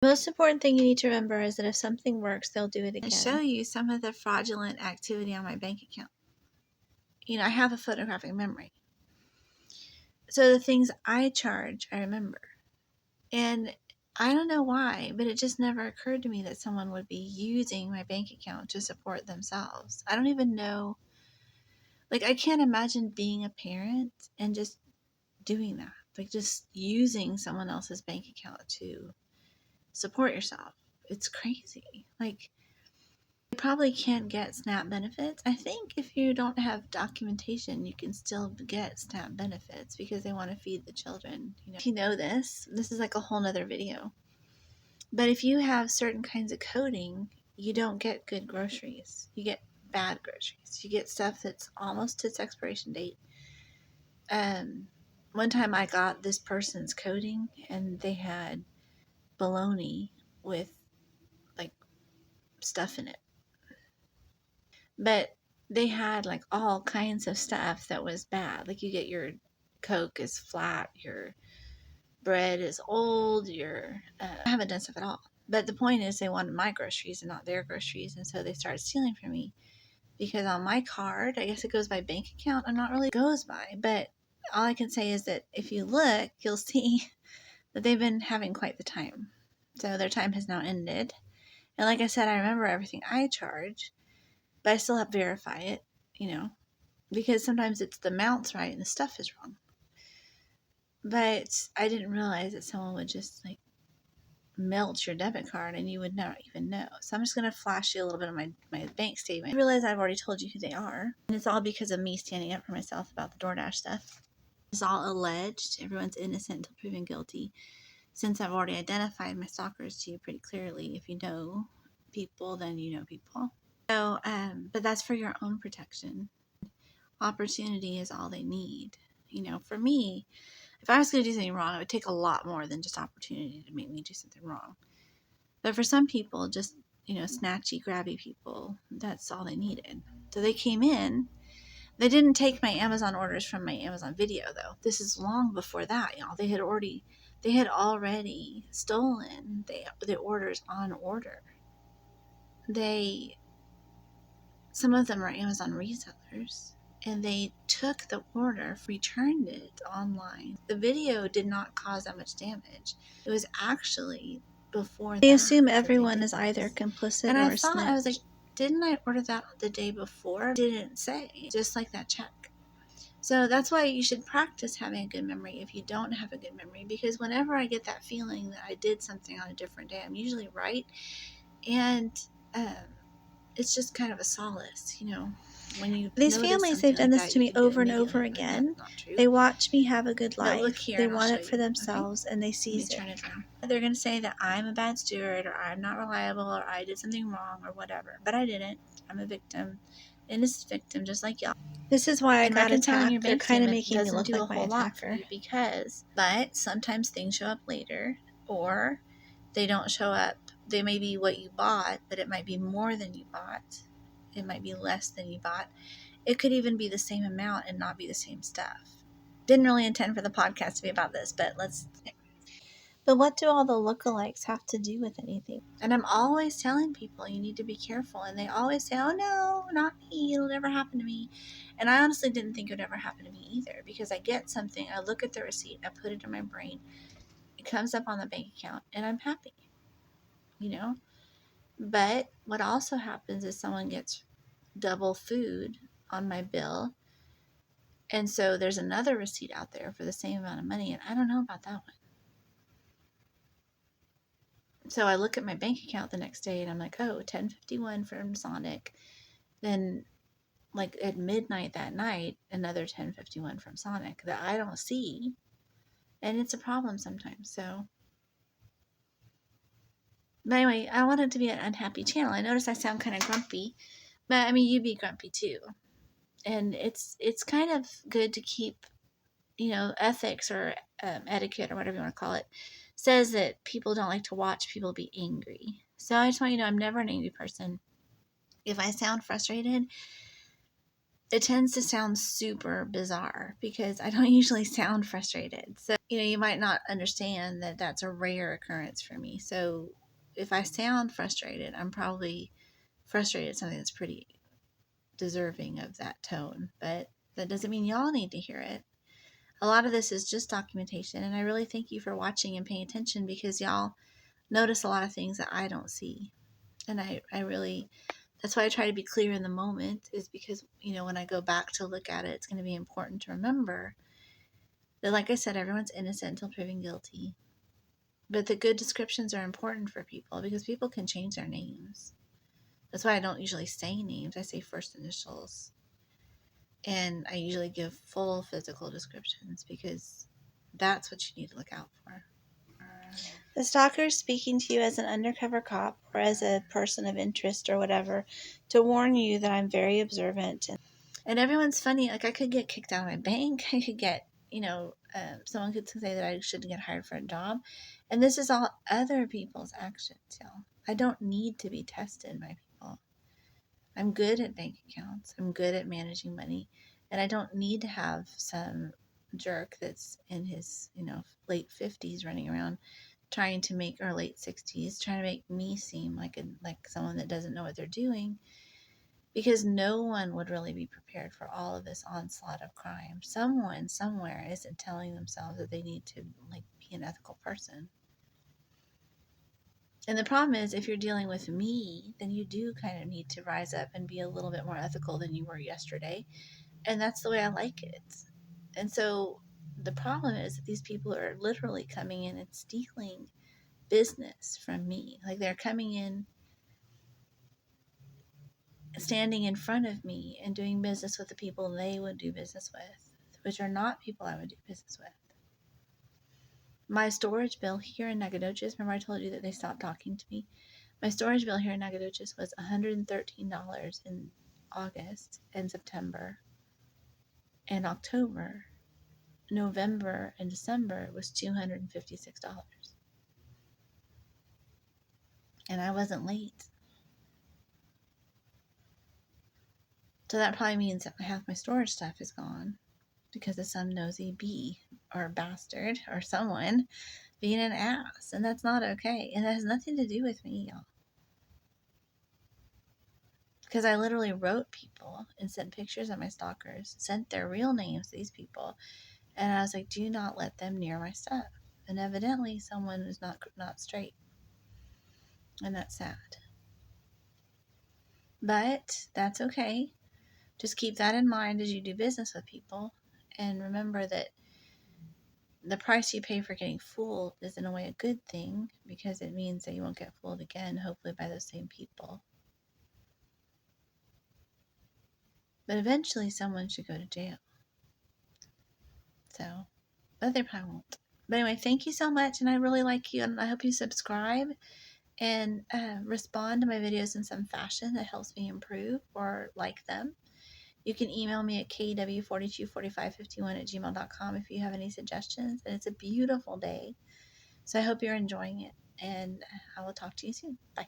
Most important thing you need to remember is that if something works, they'll do it again. And show you some of the fraudulent activity on my bank account. I have a photographic memory. So the things I charge, I remember. And I don't know why, but it just never occurred to me that someone would be using my bank account to support themselves. I don't even know. Like, I can't imagine being a parent and just doing that. Like, just using someone else's bank account to support yourself. It's crazy. Like, you probably can't get SNAP benefits. I think if you don't have documentation, you can still get SNAP benefits because they want to feed the children. If you know this is like a whole nother video. But if you have certain kinds of coding, you don't get good groceries. You get bad groceries. You get stuff that's almost to its expiration date. One time I got this person's coding and they had bologna with like stuff in it. But they had like all kinds of stuff that was bad. Like you get your Coke is flat, your bread is old, I haven't done stuff at all. But the point is they wanted my groceries and not their groceries. And so they started stealing from me because on my card, I guess it goes by bank account. I'm not really goes by, but all I can say is that if you look, you'll see that they've been having quite the time. So their time has now ended. And like I said, I remember everything I charge, but I still have to verify it, because sometimes it's the amount's right and the stuff is wrong. But I didn't realize that someone would just like melt your debit card and you would not even know. So I'm just going to flash you a little bit of my bank statement. I realize I've already told you who they are. And it's all because of me standing up for myself about the DoorDash stuff. It's all alleged. Everyone's innocent until proven guilty. Since I've already identified my stalkers to you pretty clearly, if you know people, then you know people. So, but that's for your own protection. Opportunity is all they need. For me, if I was going to do something wrong, it would take a lot more than just opportunity to make me do something wrong. But for some people, just, snatchy, grabby people, that's all they needed. So they came in. They didn't take my Amazon orders from my Amazon video, though. This is long before that, y'all. They had already stolen the orders on order. Some of them are Amazon resellers. And they took the order, returned it online. The video did not cause that much damage. It was actually before that. They assume everyone is either complicit or a snitch. I was like, didn't I order that the day before? It didn't say, just like that check. So that's why you should practice having a good memory if you don't have a good memory. Because whenever I get that feeling that I did something on a different day, I'm usually right. And it's just kind of a solace, when you these families, they've done this to me over and over again. They watch me have a good life. They want it for themselves, and they seize it. They're going to say that I'm a bad steward, or I'm not reliable, or I did something wrong, or whatever. But I didn't. I'm a victim, innocent victim, just like y'all. This is why I got attacked. They're kind of making me look like my attacker. But sometimes things show up later, or they don't show up. They may be what you bought, but it might be more than you bought. It might be less than you bought. It could even be the same amount and not be the same stuff. Didn't really intend for the podcast to be about this, but But what do all the lookalikes have to do with anything? And I'm always telling people you need to be careful. And they always say, oh no, not me. It'll never happen to me. And I honestly didn't think it would ever happen to me either, because I get something, I look at the receipt, I put it in my brain, it comes up on the bank account, and I'm happy, But what also happens is someone gets double food on my bill. And so there's another receipt out there for the same amount of money, and I don't know about that one. So I look at my bank account the next day and I'm like, oh, 1051 from Sonic. Then like at midnight that night, another 1051 from Sonic that I don't see. And it's a problem sometimes. So but anyway, I want it to be an unhappy channel. I notice I sound kind of grumpy, but I mean, you'd be grumpy too. And it's kind of good to keep, ethics or etiquette or whatever you want to call it, says that people don't like to watch people be angry. So I just want you to know I'm never an angry person. If I sound frustrated, it tends to sound super bizarre because I don't usually sound frustrated. So, you might not understand that that's a rare occurrence for me. So, if I sound frustrated, I'm probably frustrated at something that's pretty deserving of that tone. But that doesn't mean y'all need to hear it. A lot of this is just documentation, and I really thank you for watching and paying attention because y'all notice a lot of things that I don't see. And I really, that's why I try to be clear in the moment, is because, when I go back to look at it, it's going to be important to remember that, like I said, everyone's innocent until proven guilty. But the good descriptions are important for people because people can change their names. That's why I don't usually say names. I say first initials. And I usually give full physical descriptions because that's what you need to look out for. The stalker is speaking to you as an undercover cop or as a person of interest or whatever to warn you that I'm very observant. And everyone's funny. Like, I could get kicked out of my bank. I could get, someone could say that I shouldn't get hired for a job. And this is all other people's actions, y'all. I don't need to be tested by people. I'm good at bank accounts. I'm good at managing money. And I don't need to have some jerk that's in his, late 50s running around trying to make, or late 60s, trying to make me seem like someone that doesn't know what they're doing, because no one would really be prepared for all of this onslaught of crime. Someone somewhere isn't telling themselves that they need to be an ethical person. And the problem is, if you're dealing with me, then you do kind of need to rise up and be a little bit more ethical than you were yesterday. And that's the way I like it. And so the problem is that these people are literally coming in and stealing business from me. Like, they're coming in, standing in front of me and doing business with the people they would do business with, which are not people I would do business with. My storage bill here in Nacogdoches, remember I told you that they stopped talking to me? My storage bill here in Nacogdoches was $113 in August and September and October. November and December it was $256. And I wasn't late. So that probably means that half my storage stuff is gone because of some nosy bee or bastard or someone being an ass. And that's not okay. And that has nothing to do with me, y'all. Because I literally wrote people and sent pictures of my stalkers, sent their real names to these people. And I was like, do not let them near my stuff. And evidently someone is not straight. And that's sad. But that's okay. Just keep that in mind as you do business with people. And remember that the price you pay for getting fooled is in a way a good thing, because it means that you won't get fooled again, hopefully by those same people. But eventually someone should go to jail. So, but they probably won't. But anyway, thank you so much, and I really like you, and I hope you subscribe and respond to my videos in some fashion that helps me improve or like them. You can email me at kw424551@gmail.com if you have any suggestions. And it's a beautiful day. So I hope you're enjoying it. And I will talk to you soon. Bye.